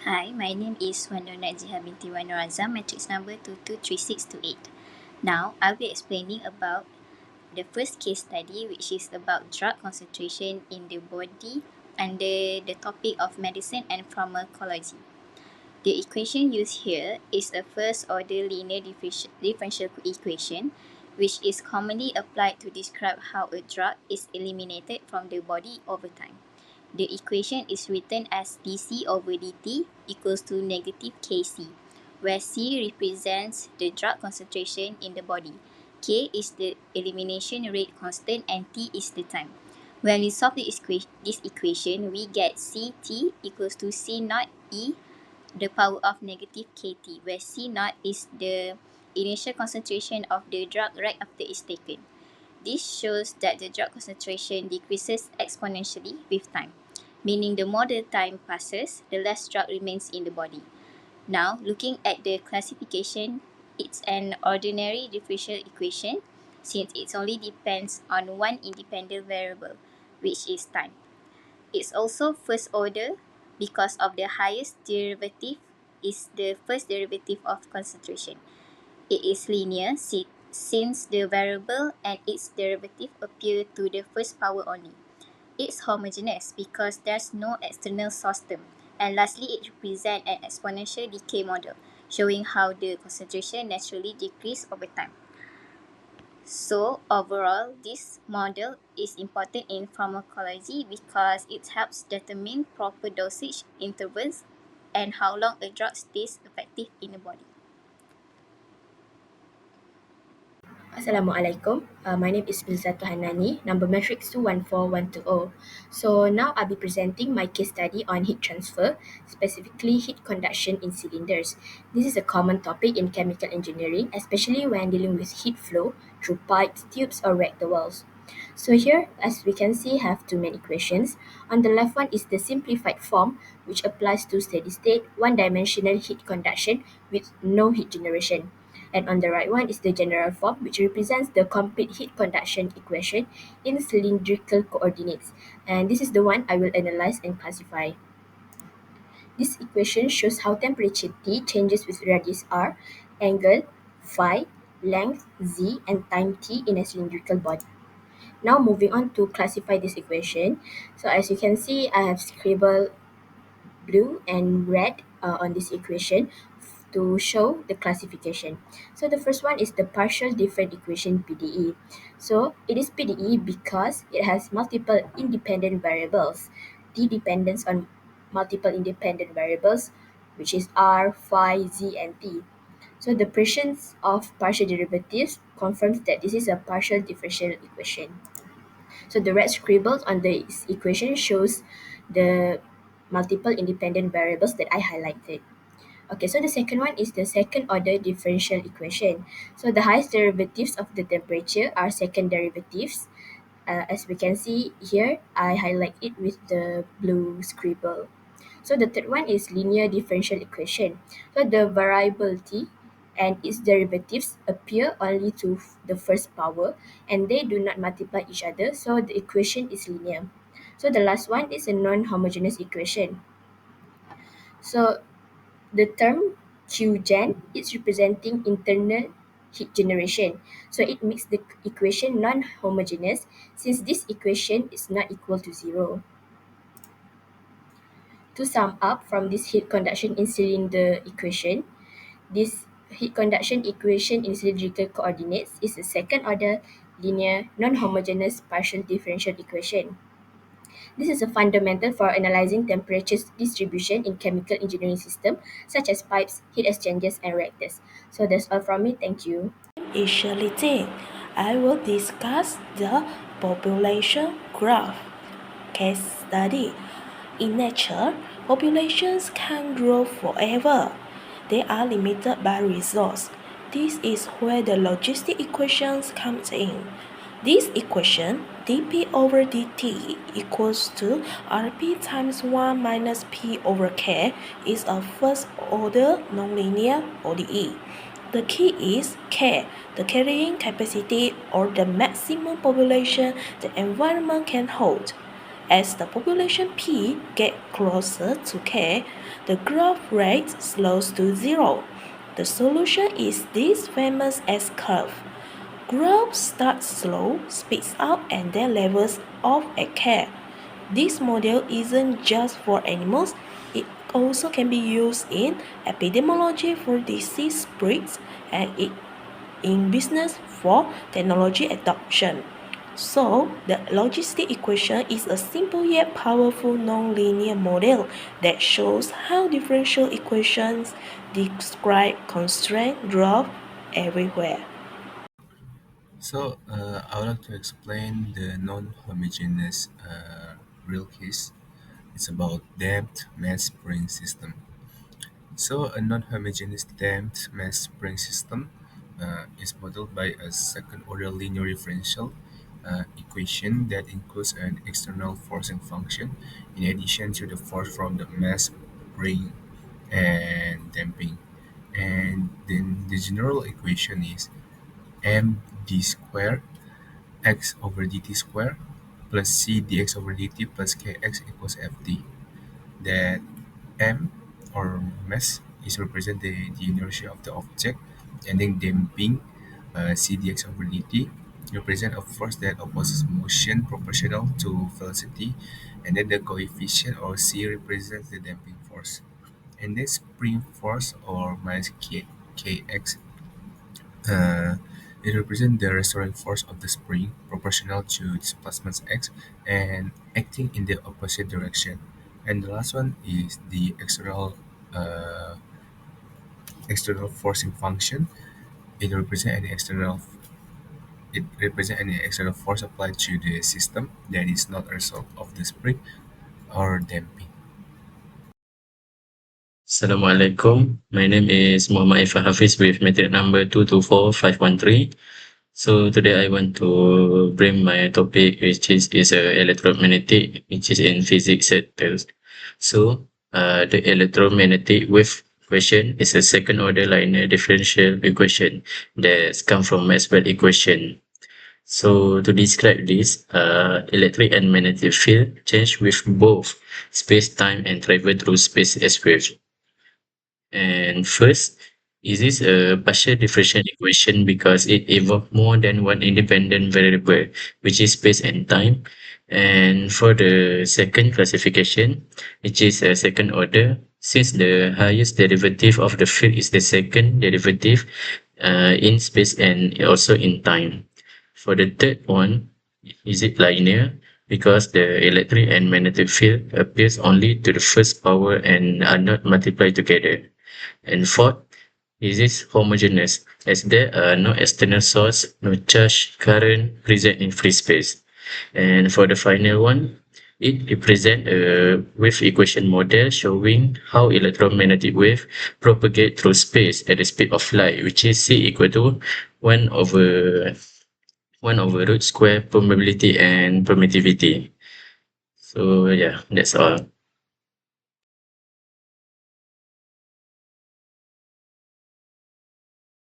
Hi, my name is Wandona Jiha binti Wanuraza, matrix number 223628. Now, I'll be explaining about the first case study, which is about drug concentration in the body under the topic of medicine and pharmacology. The equation used here is a first-order linear differential equation, which is commonly applied to describe how a drug is eliminated from the body over time. The equation is written as dC over dt equals to negative Kc, where C represents the drug concentration in the body, K is the elimination rate constant, and T is the time. When we solve this equation, we get Ct equals to C naught E the power of negative Kt, where C naught is the initial concentration of the drug right after it's taken. This shows that the drug concentration decreases exponentially with time, meaning the more the time passes, the less drug remains in the body. Now, looking at the classification, it's an ordinary differential equation since it only depends on one independent variable, which is time. It's also first order because of the highest derivative is the first derivative of concentration. It is linear since the variable and its derivative appear to the first power only. It's homogeneous because there's no external source term. And lastly, it represents an exponential decay model, showing how the concentration naturally decreases over time. So overall, this model is important in pharmacology because it helps determine proper dosage intervals and how long a drug stays effective in the body. Assalamualaikum. My name is Bilzatu Hanani, number matrix 214120. So now I'll be presenting my case study on heat transfer, specifically heat conduction in cylinders. This is a common topic in chemical engineering, especially when dealing with heat flow through pipes, tubes, or rector walls. So here, as we can see, have two main equations. On the left one is the simplified form, which applies to steady state, one-dimensional heat conduction with no heat generation. And on the right one is the general form, which represents the complete heat conduction equation in cylindrical coordinates. And this is the one I will analyze and classify. This equation shows how temperature T changes with radius r, angle phi, length z, and time t in a cylindrical body. Now moving on to classify this equation. So as you can see, I have scribbled blue and red on this equation to show the classification. So the first one is the partial different equation PDE. So it is PDE because it has multiple independent variables. The dependence on multiple independent variables, which is r, phi, z, and t. So the presence of partial derivatives confirms that this is a partial differential equation. So the red scribbles on this equation shows the multiple independent variables that I highlighted. Okay, so the second one is the second order differential equation. So the highest derivatives of the temperature are second derivatives. As we can see here, I highlight it with the blue scribble. So the third one is linear differential equation. So the variable t and its derivatives appear only to the first power and they do not multiply each other, so the equation is linear. So the last one is a non-homogeneous equation. So the term Qgen is representing internal heat generation. So it makes the equation non-homogeneous since this equation is not equal to zero. To sum up from this heat conduction in cylinder equation, this heat conduction equation in cylindrical coordinates is a second order linear non-homogeneous partial differential equation. This is a fundamental for analyzing temperature distribution in chemical engineering systems such as pipes, heat exchangers, and reactors. So that's all from me. Thank you. Initially, I will discuss the population graph case study. In nature, populations can grow forever. They are limited by resource. This is where the logistic equations comes in. This equation, dP over dt equals to Rp times 1 minus P over K, is a first order nonlinear ODE. The key is K, the carrying capacity or the maximum population the environment can hold. As the population P get closer to K, the growth rate slows to zero. The solution is this famous S curve. Growth starts slow, speeds up, and then levels off at K. This model isn't just for animals, it also can be used in epidemiology for disease spreads and in business for technology adoption. So, the logistic equation is a simple yet powerful nonlinear model that shows how differential equations describe constraint growth everywhere. I would like to explain the non-homogeneous real case. It's about damped mass spring system. So, a non-homogeneous damped mass spring system is modeled by a second-order linear differential equation that includes an external forcing function in addition to the force from the mass spring and damping. And then the general equation is md squared x over dt squared plus c dx over dt plus kx equals ft. That m or mass is represent the inertia of the object, and then damping c dx over dt represent a force that opposes motion proportional to velocity, and then the coefficient or c represents the damping force, and then spring force or minus kx uh, it represents the restoring force of the spring proportional to displacement x and acting in the opposite direction. And the last one is the external forcing function. It represents any external force applied to the system that is not a result of the spring or damping. Assalamualaikum. My name is Muhammad Ifah Hafiz with metric number 224513. So today I want to bring my topic which is electromagnetic, which is in physics sectors. So the electromagnetic wave equation is a second order linear differential equation that come from Maxwell equation. So to describe this, electric and magnetic field change with both space-time and travel through space as waves. And first, is this a partial differential equation because it involves more than one independent variable, which is space and time. And for the second classification, which is a second order, since the highest derivative of the field is the second derivative in space and also in time. For the third one, is it linear? Because the electric and magnetic field appears only to the first power and are not multiplied together. And fourth, is this homogeneous, as there are no external source, no charge current present in free space. And for the final one, it represents a wave equation model showing how electromagnetic wave propagate through space at the speed of light, which is c equal to 1 over 1 over root square permeability and permittivity. So yeah, that's all.